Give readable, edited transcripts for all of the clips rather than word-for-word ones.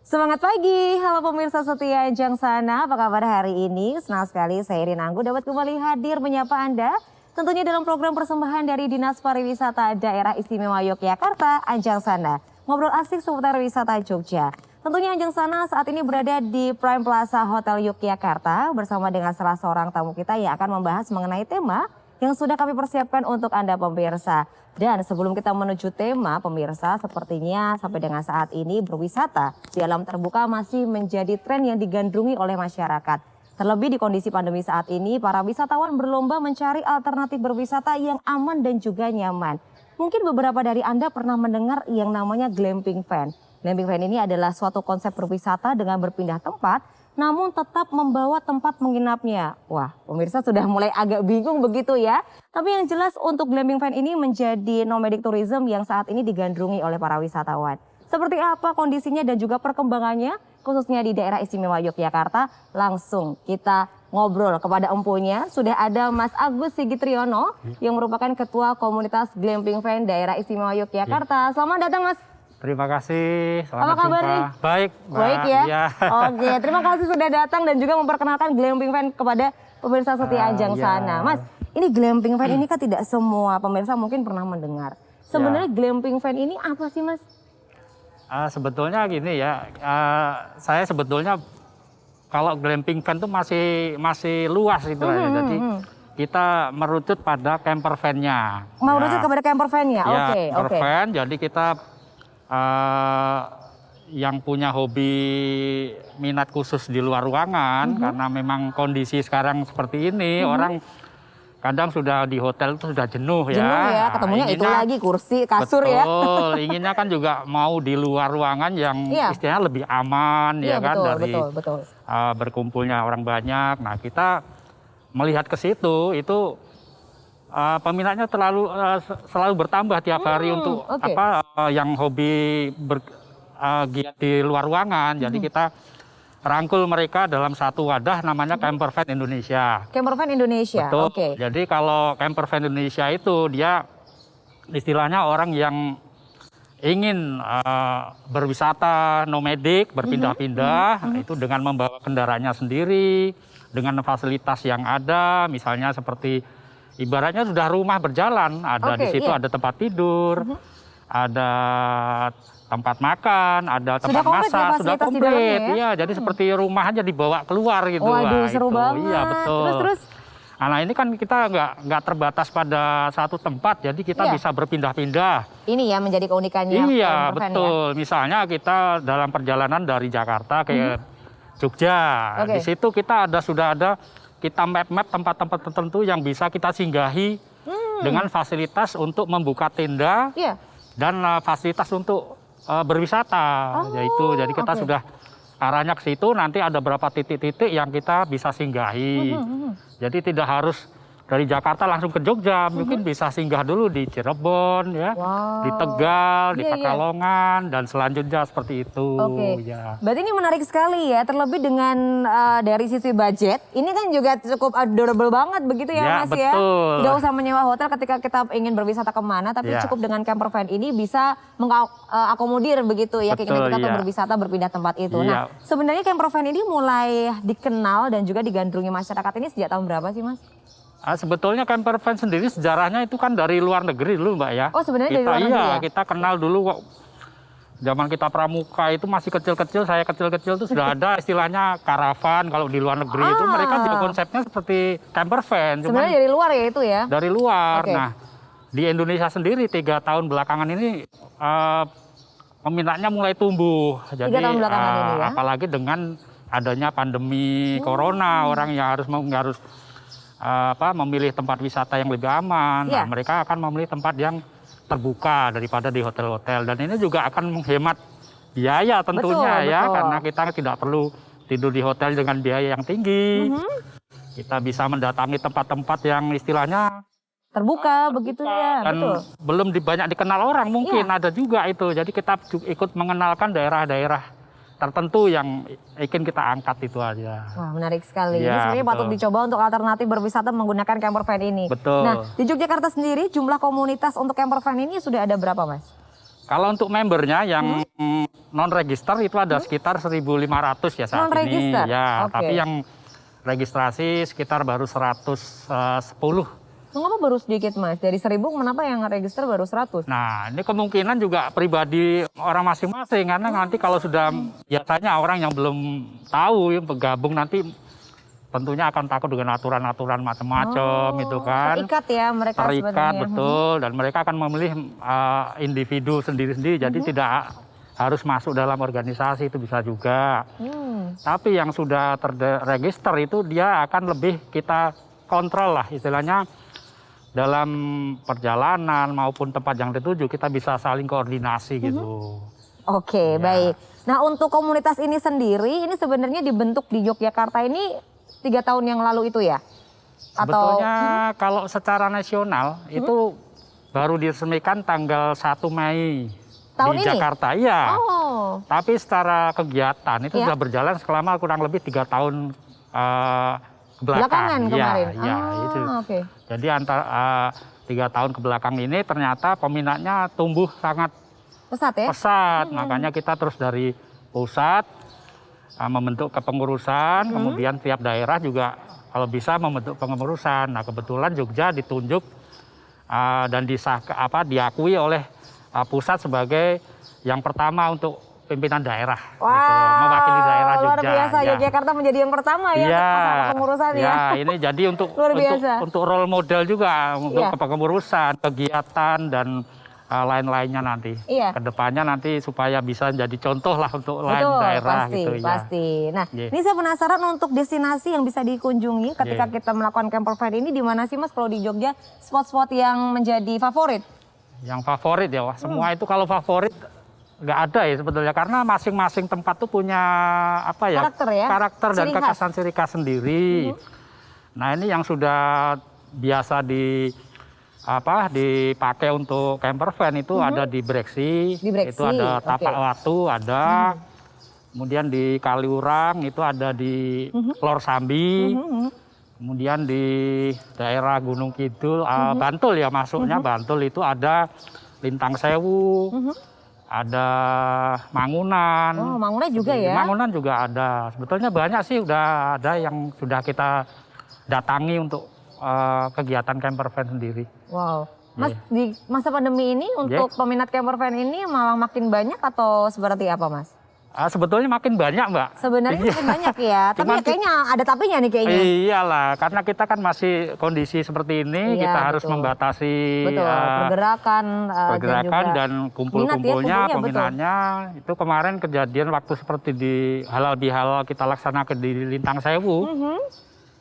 Semangat pagi, halo pemirsa setia Ajang Sana, apa kabar hari ini? Senang sekali saya Irin Anggu dapat kembali hadir menyapa Anda. Tentunya dalam program persembahan dari Dinas Pariwisata Daerah Istimewa Yogyakarta, Ajang Sana. Ngobrol asik seputar wisata Jogja. Tentunya Ajang Sana saat ini berada di Prime Plaza Hotel Yogyakarta bersama dengan salah seorang tamu kita yang akan membahas mengenai tema yang sudah kami persiapkan untuk Anda pemirsa. Dan sebelum kita menuju tema pemirsa, sepertinya sampai dengan saat ini berwisata di alam terbuka masih menjadi tren yang digandrungi oleh masyarakat. Terlebih di kondisi pandemi saat ini, para wisatawan berlomba mencari alternatif berwisata yang aman dan juga nyaman. Mungkin beberapa dari Anda pernah mendengar yang namanya glamping van. Glamping van ini adalah suatu konsep berwisata dengan berpindah tempat, namun tetap membawa tempat menginapnya. Wah, pemirsa sudah mulai agak bingung begitu ya. Tapi yang jelas untuk glamping van ini menjadi nomadic tourism yang saat ini digandrungi oleh para wisatawan. Seperti apa kondisinya dan juga perkembangannya, khususnya di daerah istimewa Yogyakarta, langsung kita ngobrol kepada empunya. Sudah ada Mas Agus Sigitriono yang merupakan Ketua Komunitas Glamping Van Daerah Istimewa Yogyakarta. Selamat datang Mas. Terima kasih, selamat Apa kabar jumpa. nih? Baik, Baik ya? Ya. Oke, terima kasih sudah datang dan juga memperkenalkan glamping van kepada pemirsa setia Ajang Sana. Mas, ini glamping van ini kan tidak semua pemirsa mungkin pernah mendengar. Sebenarnya glamping van ini apa sih Mas? Sebetulnya gini ya, saya sebetulnya kalau glamping van itu masih luas itu jadi kita merucut pada camper van-nya. Merucut kepada camper van-nya? Ya, Oke. camper van, jadi kita yang punya hobi minat khusus di luar ruangan karena memang kondisi sekarang seperti ini orang kadang sudah di hotel itu sudah jenuh ya. Jenuh ya, ketemunya itu lagi kursi, kasur betul, ya. Betul, inginnya kan juga mau di luar ruangan yang istilahnya lebih aman ya kan dari berkumpulnya orang banyak. Nah kita melihat ke situ itu peminatnya selalu bertambah tiap hari untuk yang hobi giat di luar ruangan. Jadi kita rangkul mereka dalam satu wadah namanya Camper Van Indonesia. Camper Van Indonesia. Betul. Jadi kalau Camper Van Indonesia itu dia istilahnya orang yang ingin berwisata nomadik, berpindah-pindah itu dengan membawa kendaraannya sendiri, dengan fasilitas yang ada, misalnya seperti ibaratnya sudah rumah berjalan, ada di situ ada tempat tidur, ada tempat makan, ada tempat masak, sudah komplit. Iya, jadi seperti rumah aja dibawa keluar gitu. Waduh, seru banget. Iya, betul. Terus? Nah, ini kan kita nggak terbatas pada satu tempat, jadi kita bisa berpindah-pindah. Ini ya menjadi keunikannya. Iya, betul. Misalnya kita dalam perjalanan dari Jakarta ke Jogja, di situ kita sudah ada kita map tempat-tempat tertentu yang bisa kita singgahi dengan fasilitas untuk membuka tenda dan fasilitas untuk berwisata. Yaitu jadi kita sudah arahnya ke situ, nanti ada beberapa titik-titik yang kita bisa singgahi. Jadi tidak harus dari Jakarta langsung ke Jogja, mungkin bisa singgah dulu di Cirebon, ya, di Tegal, di Pekalongan, dan selanjutnya seperti itu. Ya. Berarti ini menarik sekali ya, terlebih dengan dari sisi budget, ini kan juga cukup adorable banget begitu ya Mas ya. Tidak usah menyewa hotel ketika kita ingin berwisata kemana, tapi cukup dengan camper van ini bisa mengakomodir begitu ya keinginan kita untuk berwisata berpindah tempat itu. Nah, sebenarnya camper van ini mulai dikenal dan juga digandrungi masyarakat ini sejak tahun berapa sih Mas? Sebetulnya camper van sendiri sejarahnya itu kan dari luar negeri dulu Mbak ya. Oh sebenarnya dari luar negeri ya? Kita kenal dulu kok. Zaman kita pramuka itu masih kecil-kecil, saya kecil-kecil itu sudah ada istilahnya karavan kalau di luar negeri itu mereka juga konsepnya seperti camper van. Sebenarnya dari luar ya itu ya? Dari luar. Nah di Indonesia sendiri 3 tahun belakangan ini peminatnya mulai tumbuh. Jadi 3 tahun belakangan ini ya? Apalagi dengan adanya pandemi corona, orang yang harus memilih tempat wisata yang lebih aman. Nah, mereka akan memilih tempat yang terbuka daripada di hotel-hotel, dan ini juga akan menghemat biaya tentunya karena kita tidak perlu tidur di hotel dengan biaya yang tinggi. Kita bisa mendatangi tempat-tempat yang istilahnya terbuka begitu ya. Dan belum banyak dikenal orang mungkin ada juga itu. Jadi kita ikut mengenalkan daerah-daerah tertentu yang ingin kita angkat itu aja. Wah, menarik sekali. Ini sebenarnya patut dicoba untuk alternatif berwisata menggunakan camper van ini. Betul. Nah, di Yogyakarta sendiri jumlah komunitas untuk camper van ini sudah ada berapa, Mas? Kalau untuk membernya yang non register itu ada sekitar 1.500 ya saat ini. Non-register? Ya, Oke. tapi yang registrasi sekitar baru 110. Mengapa baru sedikit Mas? Dari 1.000 kenapa yang register baru 100? Nah, ini kemungkinan juga pribadi orang masing-masing karena nanti kalau sudah biasanya orang yang belum tahu yang bergabung nanti tentunya akan takut dengan aturan-aturan macam-macam itu kan. Terikat ya mereka Terikat sebenarnya. betul dan mereka akan memilih individu sendiri-sendiri jadi tidak harus masuk dalam organisasi itu bisa juga. Tapi yang sudah terregister itu dia akan lebih kita kontrol lah istilahnya dalam perjalanan maupun tempat yang dituju kita bisa saling koordinasi gitu. Oke, Ya. baik. Nah, untuk komunitas ini sendiri, ini sebenarnya dibentuk di Yogyakarta ini 3 tahun yang lalu itu ya? Sebetulnya kalau secara nasional itu baru diresmikan tanggal 1 Mei Tahun di ini? Jakarta. Iya. Oh, Tapi secara kegiatan itu Ya. sudah berjalan selama kurang lebih 3 tahun belakangan Iya, kemarin. iya, itu. Oke. Jadi antara 3 tahun ke belakang ini ternyata peminatnya tumbuh sangat Pesat ya? pesat. Makanya kita terus dari pusat membentuk kepengurusan, kemudian tiap daerah juga kalau bisa membentuk pengurusan. Nah, kebetulan Jogja ditunjuk dan diakui oleh pusat sebagai yang pertama untuk pimpinan daerah, gitu, mewakili daerah Jogja. Luar biasa, ya. Yogyakarta menjadi yang pertama ya untuk masalah pengurusan ya. Ya, ini jadi Luar biasa. untuk role model juga untuk Iya. kepengurusan, kegiatan dan lain-lainnya nanti. Iya. Kedepannya nanti supaya bisa jadi contoh lah untuk lain Betul, daerah pasti, gitu ya. pasti. Nah, Iya. ini saya penasaran untuk destinasi yang bisa dikunjungi ketika kita melakukan camper fair ini di mana sih Mas kalau di Jogja spot-spot yang menjadi favorit? Yang favorit ya, wah, semua itu kalau favorit nggak ada ya sebetulnya karena masing-masing tempat tuh punya apa ya Karakter ya? dan Ciri khas. kekhasan ciri khas sendiri. Nah ini yang sudah biasa dipakai untuk camper van itu ada di Breksi, Di Breksi, itu ada Tapak oke. Watu ada, kemudian di Kaliurang itu ada di Lor Sambi, kemudian di daerah Gunung Kidul, Bantul ya masuknya Bantul itu ada Lintang Sewu, ada Mangunan. Oh, Mangunan juga ya? Mangunan juga ada. Sebetulnya banyak sih udah ada yang sudah kita datangi untuk kegiatan camper van sendiri. Wow. Mas, di masa pandemi ini untuk peminat camper van ini malah makin banyak atau seperti apa Mas? Sebetulnya makin banyak, Mbak. Sebenarnya makin banyak ya, tapi Cuman ya kayaknya ada tapinya nih kayaknya. Iyalah, karena kita kan masih kondisi seperti ini, Iya, kita harus betul. membatasi Betul, pergerakan dan kumpul-kumpulnya, minat ya, peminatnya. Itu kemarin kejadian waktu seperti di halal bihalal kita laksanakan di Lintang Sewu,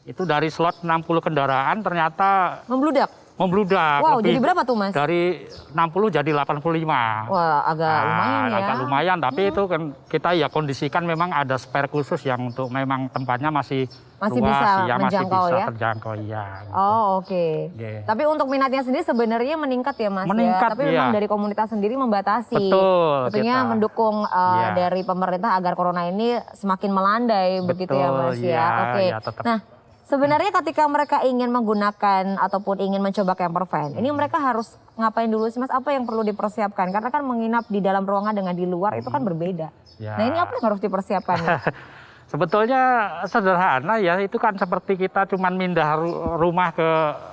itu dari slot 60 kendaraan ternyata Membludak. membludak. Wow, jadi berapa tuh Mas? Dari 60 jadi 85. Wah, agak lumayan ya. Agak lumayan, tapi itu kan kita ya kondisikan memang ada spare khusus yang untuk memang tempatnya masih Masih luas, bisa ya, masih menjangkau bisa ya? terjangkau ya. Gitu. Oh, oke. Iya. Tapi untuk minatnya sendiri sebenarnya meningkat ya Mas Meningkat, ya. Tapi memang iya. dari komunitas sendiri membatasi. Betul, Tentunya kita. mendukung Iya. dari pemerintah agar corona ini semakin melandai begitu ya Betul, Mas ya. iya, Oke. iya, tetap. Nah, sebenarnya ketika mereka ingin menggunakan ataupun ingin mencoba camper van, ini mereka harus ngapain dulu sih Mas? Apa yang perlu dipersiapkan? Karena kan menginap di dalam ruangan dengan di luar itu kan berbeda. Ya. Nah, ini apa yang harus dipersiapkan? nih? Sebetulnya sederhana ya, itu kan seperti kita cuman mindah rumah ke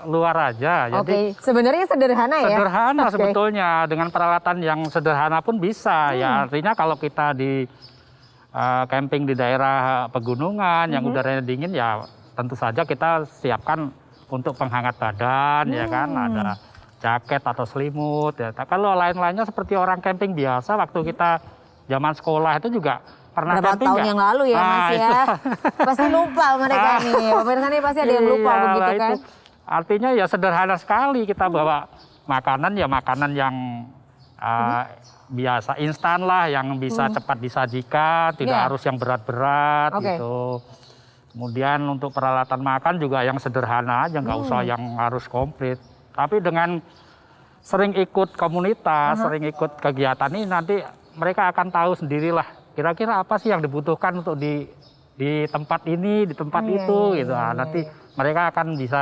luar aja. Jadi Oke, sebenarnya sederhana ya. sederhana Oke. sebetulnya, dengan peralatan yang sederhana pun bisa. Ya artinya kalau kita di camping di daerah pegunungan yang udaranya dingin ya tentu saja kita siapkan untuk penghangat badan ya kan, ada jaket atau selimut ya. Kalau lain-lainnya seperti orang camping biasa waktu kita zaman sekolah itu juga pernah Berapa camping tahun nggak? yang lalu ya Mas Nah, ya. itu. Pasti lupa mereka nih. Pemirsa nih pasti ada yang lupa Iyalah, begitu kan. itu. Artinya ya sederhana sekali kita bawa makanan ya makanan yang biasa instan lah, yang bisa cepat disajikan, tidak Iya. harus yang berat-berat Oke. gitu. Kemudian untuk peralatan makan juga yang sederhana aja, nggak usah yang harus komplit. Tapi dengan sering ikut komunitas, sering ikut kegiatan ini nanti mereka akan tahu sendirilah kira-kira apa sih yang dibutuhkan untuk di tempat ini, di tempat Iya, itu iya, gitu. iya, Nah, iya, nanti iya. mereka akan bisa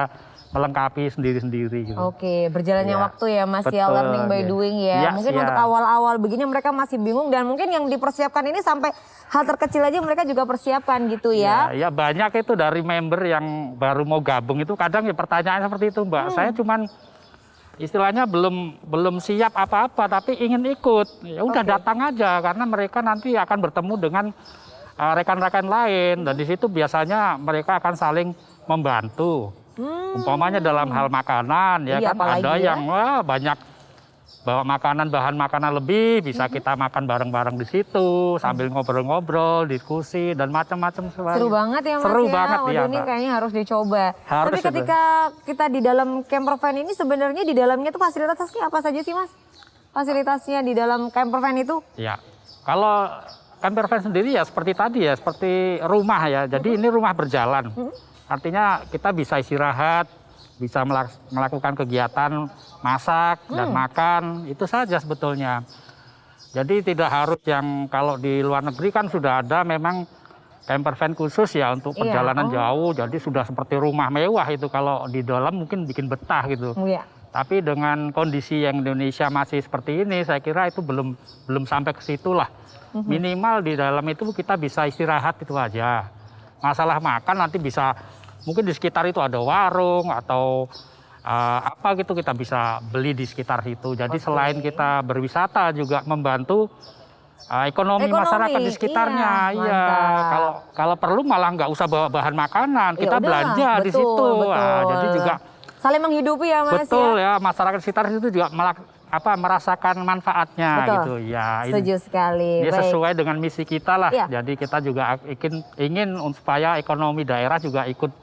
melengkapi sendiri-sendiri gitu. Oke, berjalannya Iya. waktu ya Mas ya, Betul, learning by iya. doing ya. Iya, Mungkin siap. untuk awal-awal begini mereka masih bingung dan mungkin yang dipersiapkan ini sampai hal terkecil aja mereka juga persiapkan gitu ya. Ya banyak itu dari member yang baru mau gabung itu kadang ya pertanyaan seperti itu Mbak. Saya cuman istilahnya belum siap apa-apa tapi ingin ikut. Ya udah datang aja karena mereka nanti akan bertemu dengan rekan-rekan lain dan di situ biasanya mereka akan saling membantu. Umpamanya dalam hal makanan ya Iya, kan apalagi ada ya. yang banyak bawa bahan makanan lebih bisa kita makan bareng-bareng di situ sambil ngobrol-ngobrol, diskusi dan macam-macam. Seru banget ya Mas Seru ya. banget, Waduh, iya, ini Mbak. kayaknya harus dicoba. Harus Tapi itu. ketika kita di dalam camper van ini sebenarnya di dalamnya tuh fasilitasnya apa saja sih Mas? Fasilitasnya di dalam camper van itu? Ya, kalau camper van sendiri ya seperti tadi ya, seperti rumah ya. Jadi ini rumah berjalan. Artinya kita bisa istirahat, bisa melakukan kegiatan masak dan makan, itu saja sebetulnya. Jadi tidak harus yang kalau di luar negeri kan sudah ada memang camper van khusus ya untuk Iya, perjalanan jauh. Jadi sudah seperti rumah mewah itu kalau di dalam mungkin bikin betah gitu. Iya. Tapi dengan kondisi yang Indonesia masih seperti ini, saya kira itu belum sampai ke situ lah. Minimal di dalam itu kita bisa istirahat itu aja. Masalah makan nanti bisa, mungkin di sekitar itu ada warung atau apa gitu kita bisa beli di sekitar situ. Jadi selain kita berwisata juga membantu ekonomi masyarakat di sekitarnya. Iya, Iya, mantap. kalau perlu malah nggak usah bawa bahan makanan, Ya kita udahlah, belanja di betul, situ. betul. Jadi juga Saling menghidupi ya Mas betul ya. ya, masyarakat sekitar itu juga merasakan manfaatnya Betul. gitu ya. Setuju sekali. Ini Baik. sesuai dengan misi kita lah. Iya. Jadi kita juga ingin supaya ekonomi daerah juga ikut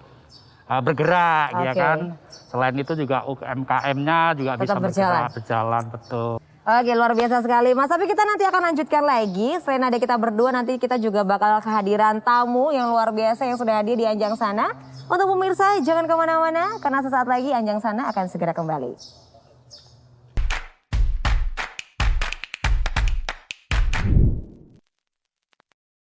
bergerak ya Oke. kan. Selain itu juga UMKM-nya juga Tetap bisa berjalan. berjalan betul. Oke, luar biasa sekali. Mas, tapi kita nanti akan lanjutkan lagi. Selain ada kita berdua, nanti kita juga bakal kehadiran tamu yang luar biasa yang sudah hadir di Anjang Sana. Untuk pemirsa, jangan kemana-mana, karena sesaat lagi Anjang Sana akan segera kembali.